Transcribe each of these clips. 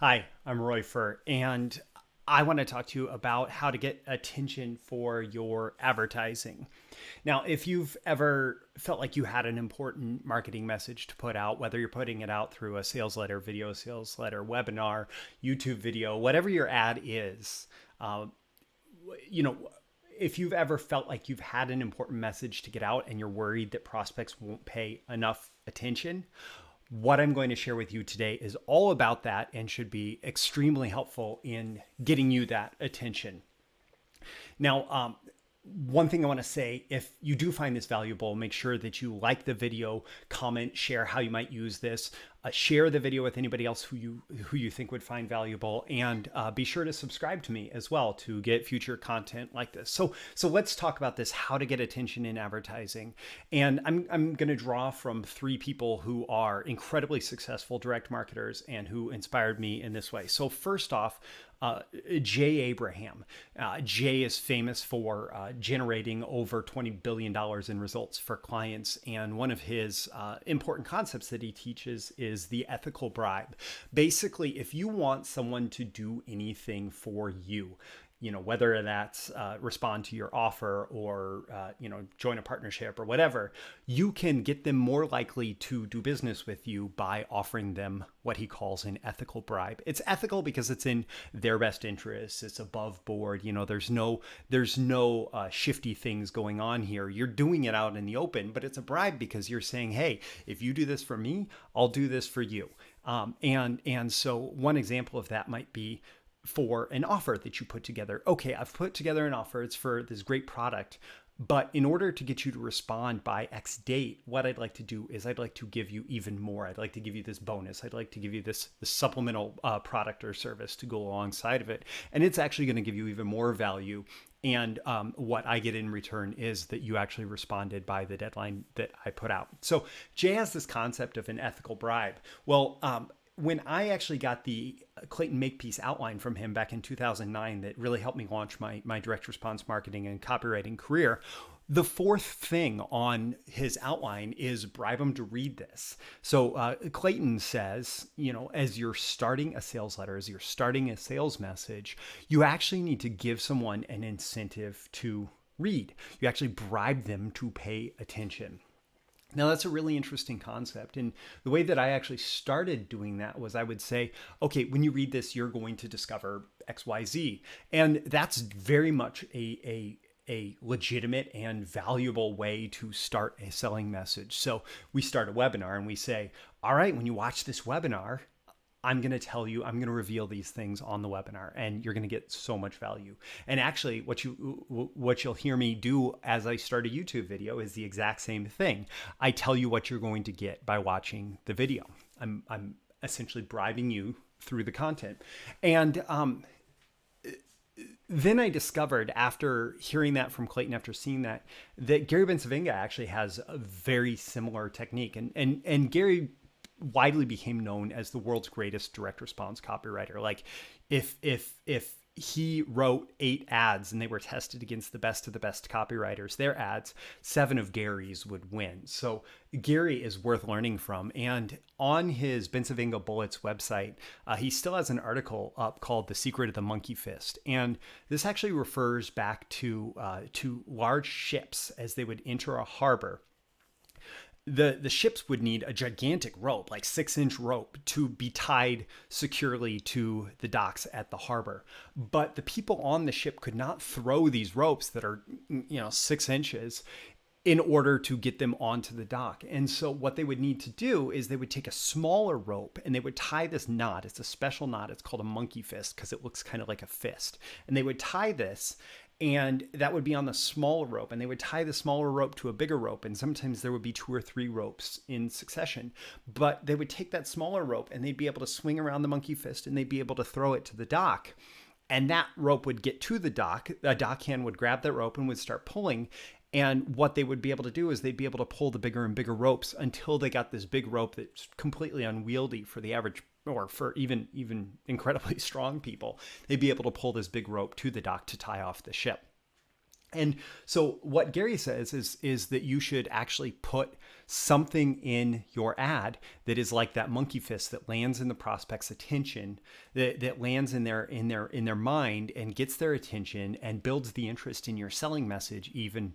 Hi, I'm Roy Furr, and I want to talk to you about how to get attention for your advertising. Now, if you've ever felt like you had an important marketing message to put out, whether you're putting it out through a sales letter, video sales letter, webinar, YouTube video, whatever your ad is, uh, you know, if you've ever felt like you've had an important message to get out and you're worried that prospects won't pay enough attention, what I'm going to share with you today is all about that and should be extremely helpful in getting you that attention. Now, one thing I want to say, if you do find this valuable, make sure that you like the video, comment, share how you might use this, share the video with anybody else who you think would find valuable, and be sure to subscribe to me as well to get future content like this. So let's talk about this: how to get attention in advertising. And I'm going to draw from three people who are incredibly successful direct marketers and who inspired me in this way. So first off, Jay Abraham. Jay is famous for generating over $20 billion in results for clients. And one of his important concepts that he teaches is the ethical bribe. Basically, if you want someone to do anything for you, whether that's respond to your offer or, join a partnership or whatever, you can get them more likely to do business with you by offering them what he calls an ethical bribe. It's ethical because it's in their best interests. It's above board. There's no shifty things going on here. You're doing it out in the open, but it's a bribe because you're saying, hey, if you do this for me, I'll do this for you. And so one example of that might be for an offer that you put together. Okay, I've put together an offer. It's for this great product. But in order to get you to respond by X date, what I'd like to do is I'd like to give you even more. I'd like to give you this bonus. I'd like to give you this supplemental product or service to go alongside of it. And it's actually going to give you even more value. And what I get in return is that you actually responded by the deadline that I put out. So Jay has this concept of an ethical bribe. Well, when I actually got the Clayton Makepeace outline from him back in 2009 that really helped me launch my direct response marketing and copywriting career, the fourth thing on his outline is bribe them to read this. So Clayton says, as you're starting a sales letter, as you're starting a sales message, you actually need to give someone an incentive to read. You actually bribe them to pay attention. Now, that's a really interesting concept. And the way that I actually started doing that was I would say, okay, when you read this, you're going to discover XYZ. And that's very much a legitimate and valuable way to start a selling message. So we start a webinar and we say, all right, when you watch this webinar, I'm going to tell you, I'm going to reveal these things on the webinar and you're going to get so much value. And actually what you'll hear me do as I start a YouTube video is the exact same thing. I tell you what you're going to get by watching the video. I'm essentially bribing you through the content. And then I discovered, after hearing that from Clayton, after seeing that Gary Bencivenga actually has a very similar technique. And Gary widely became known as the world's greatest direct response copywriter. Like if he wrote 8 ads and they were tested against the best of the best copywriters, their ads, 7 of Gary's would win. So Gary is worth learning from. And on his Bencivenga Bullets website, he still has an article up called The Secret of the Monkey Fist. And this actually refers back to large ships as they would enter a harbor. The ships would need a gigantic rope, like 6-inch rope, to be tied securely to the docks at the harbor. But the people on the ship could not throw these ropes that are, 6 inches in order to get them onto the dock. And so what they would need to do is they would take a smaller rope and they would tie this knot. It's a special knot. It's called a monkey fist because it looks kind of like a fist. And they would tie this, and that would be on the smaller rope, and they would tie the smaller rope to a bigger rope. And sometimes there would be 2 or 3 ropes in succession, but they would take that smaller rope and they'd be able to swing around the monkey fist and they'd be able to throw it to the dock. And that rope would get to the dock. A dockhand would grab that rope and would start pulling. And what they would be able to do is they'd be able to pull the bigger and bigger ropes until they got this big rope that's completely unwieldy for the average, or for even incredibly strong people. They'd be able to pull this big rope to the dock to tie off the ship. And so what Gary says is that you should actually put something in your ad that is like that monkey fist that lands in the prospect's attention, that lands in their mind and gets their attention and builds the interest in your selling message even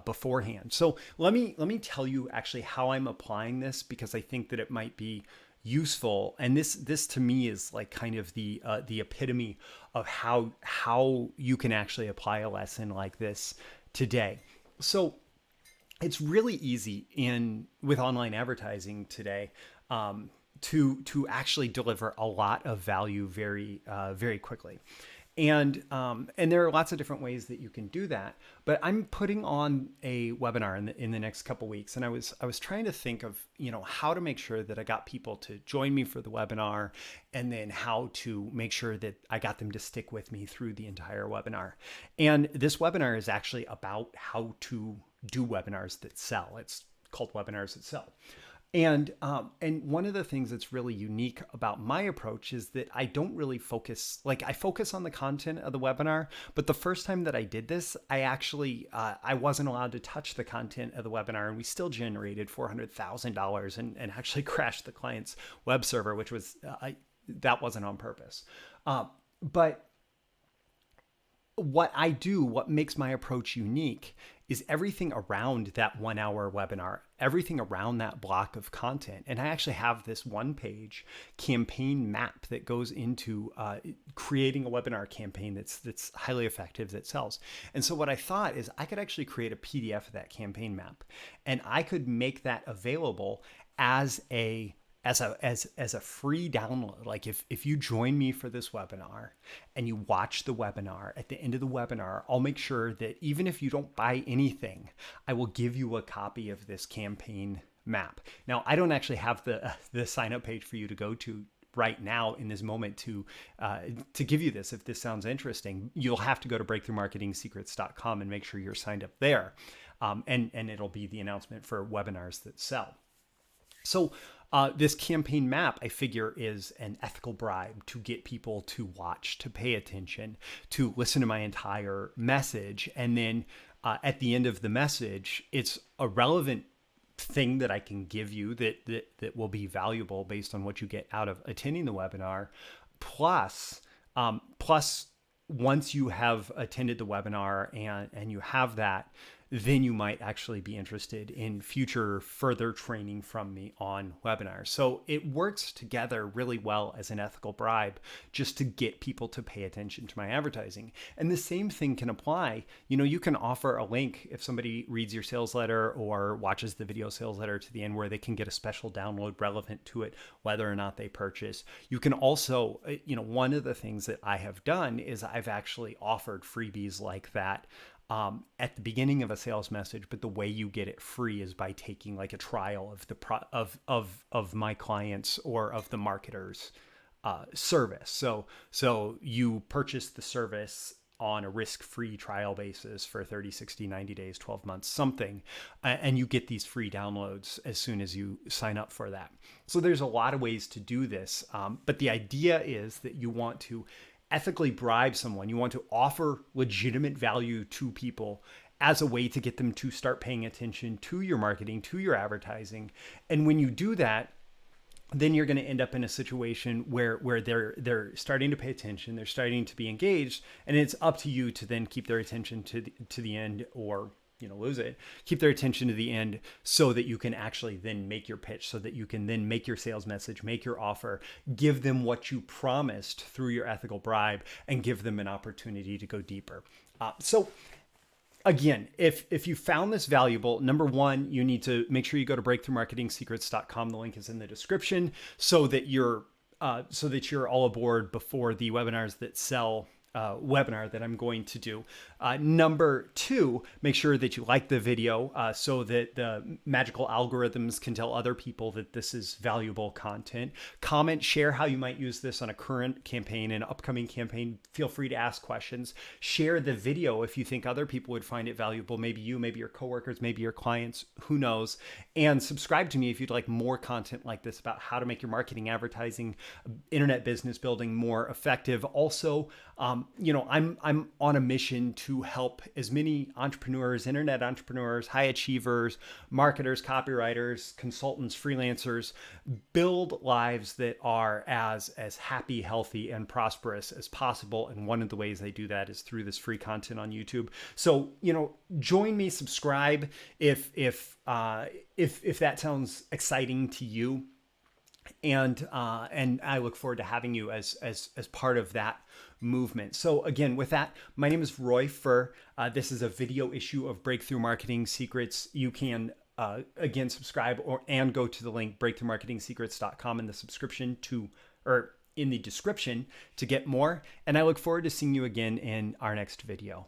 beforehand. So let me tell you actually how I'm applying this, because I think that it might be useful. And this to me is like kind of the epitome of how you can actually apply a lesson like this today. So it's really easy with online advertising today to actually deliver a lot of value very quickly. And there are lots of different ways that you can do that. But I'm putting on a webinar in the next couple of weeks, and I was trying to think of how to make sure that I got people to join me for the webinar, and then how to make sure that I got them to stick with me through the entire webinar. And this webinar is actually about how to do webinars that sell. It's called Webinars That Sell. And one of the things that's really unique about my approach is that I don't really focus, I focus on the content of the webinar, but the first time that I did this, I actually, I wasn't allowed to touch the content of the webinar, and we still generated $400,000 and actually crashed the client's web server, which was, that wasn't on purpose. But what makes my approach unique is everything around that 1 hour webinar, everything around that block of content. And I actually have this 1-page campaign map that goes into creating a webinar campaign that's highly effective, that sells. And so what I thought is I could actually create a PDF of that campaign map, and I could make that available as a free download. Like if you join me for this webinar and you watch the webinar, at the end of the webinar, I'll make sure that even if you don't buy anything, I will give you a copy of this campaign map. Now, I don't actually have the sign up page for you to go to right now in this moment to give you this. If this sounds interesting, you'll have to go to breakthroughmarketingsecrets.com and make sure you're signed up there. And it'll be the announcement for Webinars That Sell. So this campaign map, I figure, is an ethical bribe to get people to watch, to pay attention, to listen to my entire message. And then at the end of the message, it's a relevant thing that I can give you that will be valuable based on what you get out of attending the webinar. Plus, once you have attended the webinar and you have that, then you might actually be interested in future further training from me on webinars. So it works together really well as an ethical bribe, just to get people to pay attention to my advertising. And the same thing can apply. You can offer a link if somebody reads your sales letter or watches the video sales letter to the end, where they can get a special download relevant to it, whether or not they purchase. You can also, one of the things that I have done is I've actually offered freebies like that at the beginning of a sales message, but the way you get it free is by taking like a trial of of my clients or of the marketer's service. So you purchase the service on a risk-free trial basis for 30, 60, 90 days, 12 months, something, and you get these free downloads as soon as you sign up for that. So there's a lot of ways to do this, but the idea is that you want to ethically bribe someone. You want to offer legitimate value to people as a way to get them to start paying attention to your marketing, to your advertising. And when you do that, then you're going to end up in a situation where they're starting to pay attention, they're starting to be engaged, and it's up to you to then keep their attention to the end, or lose it, keep their attention to the end, so that you can actually then make your pitch, so that you can then make your sales message, make your offer, give them what you promised through your ethical bribe, and give them an opportunity to go deeper. So again, if you found this valuable, number one, you need to make sure you go to breakthroughmarketingsecrets.com. The link is in the description, so that you're all aboard before the Webinars That Sell webinar that I'm going to do. Number two, make sure that you like the video so that the magical algorithms can tell other people that this is valuable content. Comment, share how you might use this on a current campaign, an upcoming campaign. Feel free to ask questions. Share the video if you think other people would find it valuable. Maybe you, maybe your coworkers, maybe your clients, who knows. And subscribe to me if you'd like more content like this about how to make your marketing, advertising, internet business building more effective. Also, I'm on a mission to help as many entrepreneurs, internet entrepreneurs, high achievers, marketers, copywriters, consultants, freelancers build lives that are as happy, healthy, and prosperous as possible. And one of the ways they do that is through this free content on YouTube. So, join me, subscribe if that sounds exciting to you. And I look forward to having you as part of that movement. So again, with that, my name is Roy Furr. This is a video issue of Breakthrough Marketing Secrets. You can again subscribe and go to the link breakthroughmarketingsecrets.com in the in the description to get more. And I look forward to seeing you again in our next video.